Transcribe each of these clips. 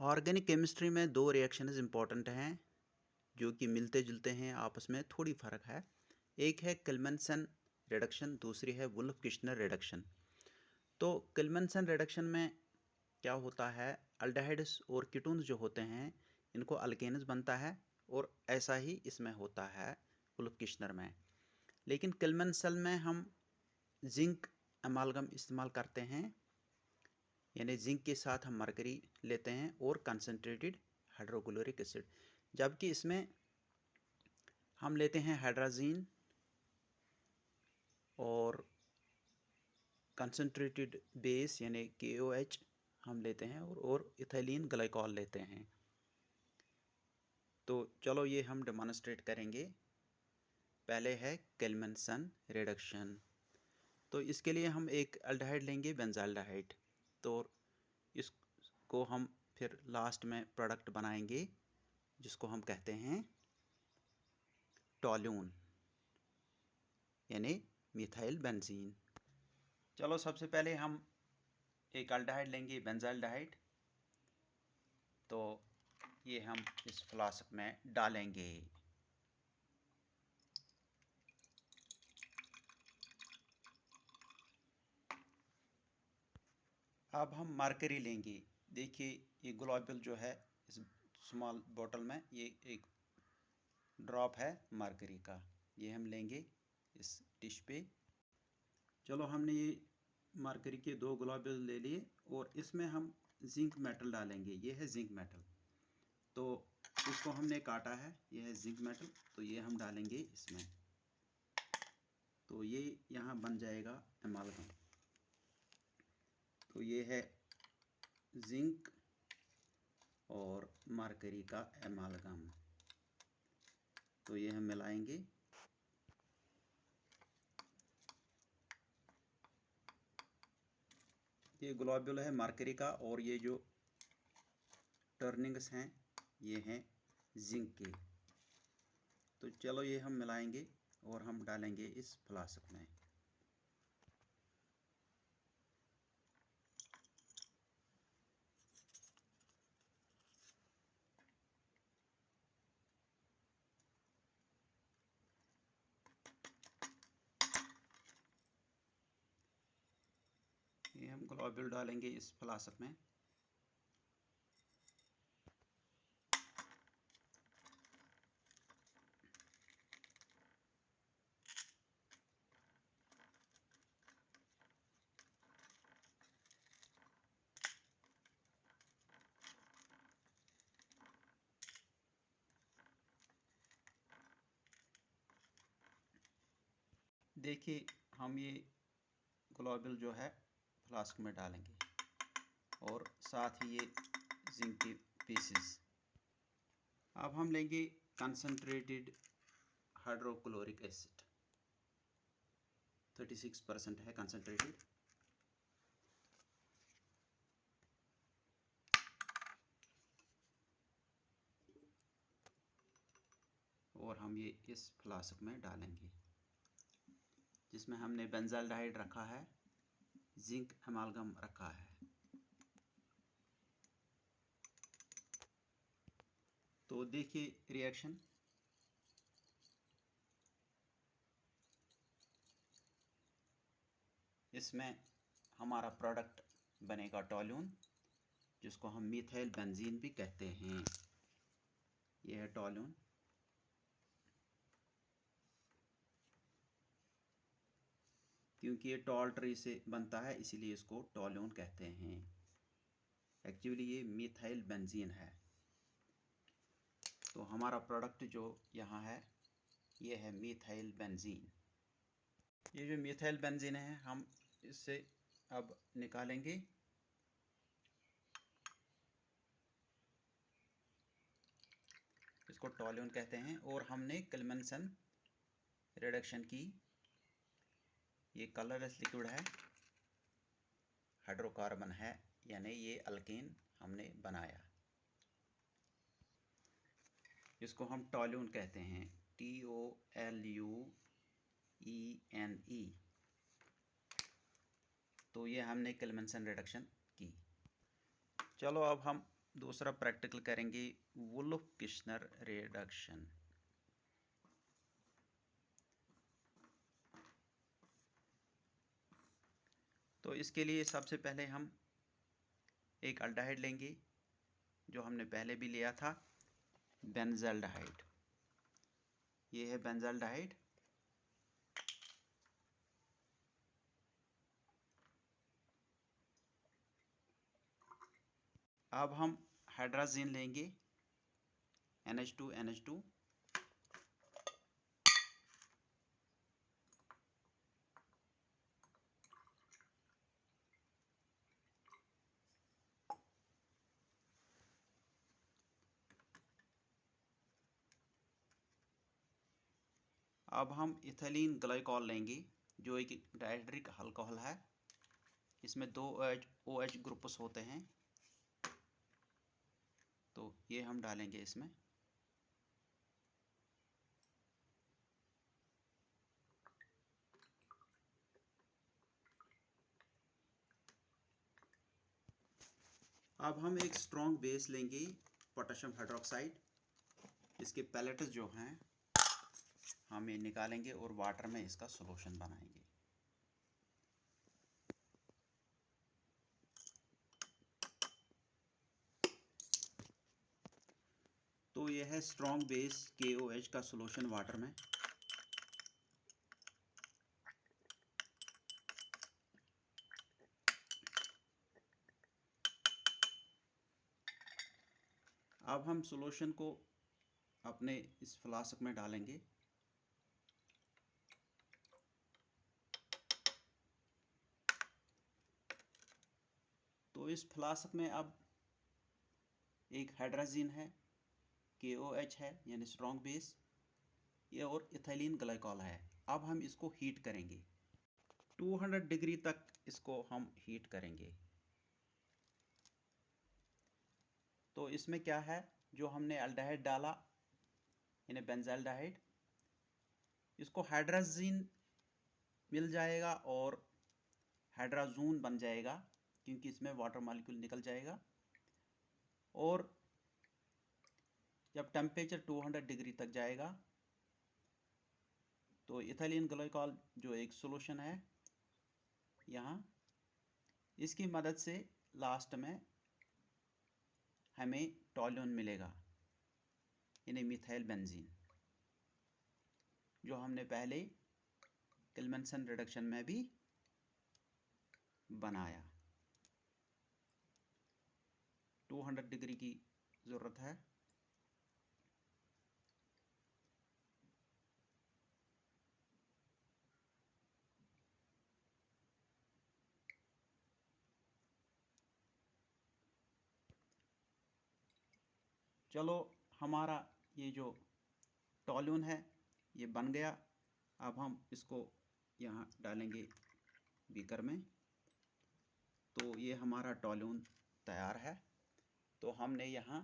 Organic chemistry में दो reactions important हैं जो कि मिलते जुलते हैं, आपस में थोड़ी फ़र्क है। एक है किल्मनसन रिडक्शन, दूसरी है वुल्फ किश्नर रिडक्शन। तो किल्मनसन रिडक्शन में क्या होता है, अल्डिहाइड्स और कीटोन्स जो होते हैं इनको अल्केन्स बनता है, और ऐसा ही इसमें होता है वुल्फ किश्नर में। लेकिन किल्मनसन में हम जिंक अमालगम इस्तेमाल करते हैं, यानी जिंक के साथ हम मरकरी लेते हैं और कंसनट्रेटेड हाइड्रोक्लोरिक एसिड, जबकि इसमें हम लेते हैं हाइड्राजीन और कंसनट्रेटेड बेस यानी KOH हम लेते हैं, और इथाइलिन ग्लाइकॉल लेते हैं। तो चलो ये हम डेमोन्स्ट्रेट करेंगे। पहले है किल्मनसन रिडक्शन। तो इसके लिए हम एक अल्डिहाइड लेंगे, बेंजाल्डिहाइड। तो इसको हम फिर लास्ट में प्रोडक्ट बनाएंगे जिसको हम कहते हैं टॉल्यून यानी मिथाइल बेंजीन। चलो सबसे पहले हम एक अल्डिहाइड लेंगे, बेंजाल्डिहाइड। तो ये हम इस फ्लास्क में डालेंगे। अब हम मरकरी लेंगे। देखिए ये ग्लोबुल जो है इस स्मॉल बोतल में, ये एक ड्रॉप है मरकरी का, ये हम लेंगे इस डिश पे। चलो हमने ये मरकरी के दो ग्लोबुल ले लिए, और इसमें हम जिंक मेटल डालेंगे। ये है जिंक मेटल, तो इसको हमने काटा है, ये है जिंक मेटल, तो ये हम डालेंगे इसमें। तो ये यहाँ बन जाएगा एमालगम। तो ये है जिंक और मरकरी का एमालगम। तो ये हम मिलाएंगे। ये ग्लोबुल है मरकरी का, और ये जो टर्निंग्स हैं ये हैं जिंक के। तो चलो ये हम मिलाएंगे और हम डालेंगे इस फ्लास्क में। ये हम ग्लोबुल डालेंगे इस फ्लास्क में। देखिए हम ये ग्लोबुल जो है फ्लास्क में डालेंगे, और साथ ही ये जिंक के पीसेस। अब हम लेंगे कंसनट्रेटेड हाइड्रोक्लोरिक एसिड, 36% है कंसनट्रेटेड। और हम ये इस फ्लास्क में डालेंगे जिसमें हमने बेंजाल्डिहाइड रखा है, जिंक अमालगम रखा है। तो देखिए रिएक्शन। इसमें हमारा प्रोडक्ट बनेगा टॉल्यून, जिसको हम मिथाइल बेंजीन भी कहते हैं। यह है टॉल्यून। क्योंकि ये टॉल ट्री से बनता है इसीलिए इसको टॉल्यून कहते हैं। एक्चुअली ये मिथाइल बेंजीन है। तो हमारा प्रोडक्ट जो यहाँ है ये है मिथाइल बेंजीन। ये जो मिथाइल बेंजीन है हम इससे अब निकालेंगे। इसको टॉल्यून कहते हैं, और हमने किल्मनसन रिडक्शन की। ये कलरलेस लिक्विड है, हाइड्रोकार्बन है, यानी ये अल्केन हमने बनाया। इसको हम टॉल्यून कहते हैं, TOLUENE। तो ये हमने किल्मनसन रिडक्शन की। चलो अब हम दूसरा प्रैक्टिकल करेंगे वुल्फ-किश्नर रिडक्शन। तो इसके लिए सबसे पहले हम एक अल्डिहाइड लेंगे जो हमने पहले भी लिया था, बेंजल्डिहाइड। ये है बेंजल्डिहाइड। अब हम हाइड्राजीन लेंगे, NH2NH2। अब हम इथिलीन ग्लाइकॉल लेंगे जो एक डाइहाइड्रिक अल्कोहल है। इसमें 2 OH ग्रुप्स होते हैं, तो ये हम डालेंगे इसमें। अब हम एक स्ट्रॉन्ग बेस लेंगे, पोटेशियम हाइड्रोक्साइड। इसके पैलेट्स जो हैं हम ये निकालेंगे और वाटर में इसका सॉल्यूशन बनाएंगे। तो यह है स्ट्रॉन्ग बेस KOH का सॉल्यूशन वाटर में। अब हम सॉल्यूशन को अपने इस फ्लास्क में डालेंगे। तो इस फ्लास्क में अब एक हाइड्राजीन है, KOH है यानी स्ट्रॉन्ग बेस, ये और इथिलीन ग्लाइकॉल है। अब हम इसको हीट करेंगे, 200 डिग्री तक इसको हम हीट करेंगे। तो इसमें क्या है, जो हमने अल्डिहाइड डाला यानी बेंजल्डिहाइड, इसको हाइड्राजीन मिल जाएगा और हाइड्राजोन बन जाएगा क्योंकि इसमें वाटर मॉलिक्यूल निकल जाएगा। और जब टेम्परेचर 200 डिग्री तक जाएगा तो इथिलीन ग्लाइकॉल जो एक सॉल्यूशन है यहाँ, इसकी मदद से लास्ट में हमें टॉल्यून मिलेगा यानी मिथाइल बेंजीन, जो हमने पहले किल्मनसन रिडक्शन में भी बनाया। 200 डिग्री की ज़रूरत है। चलो, हमारा ये जो टॉल्यून है ये बन गया। अब हम इसको यहाँ डालेंगे बीकर में। तो ये हमारा टॉल्यून तैयार है। तो हमने यहाँ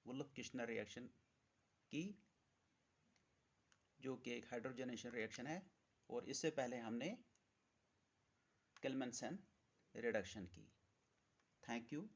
वुल्फ-किश्नर रिएक्शन की, जो कि एक हाइड्रोजनेशन रिएक्शन है, और इससे पहले हमने किल्मनसन रिडक्शन की। Thank you.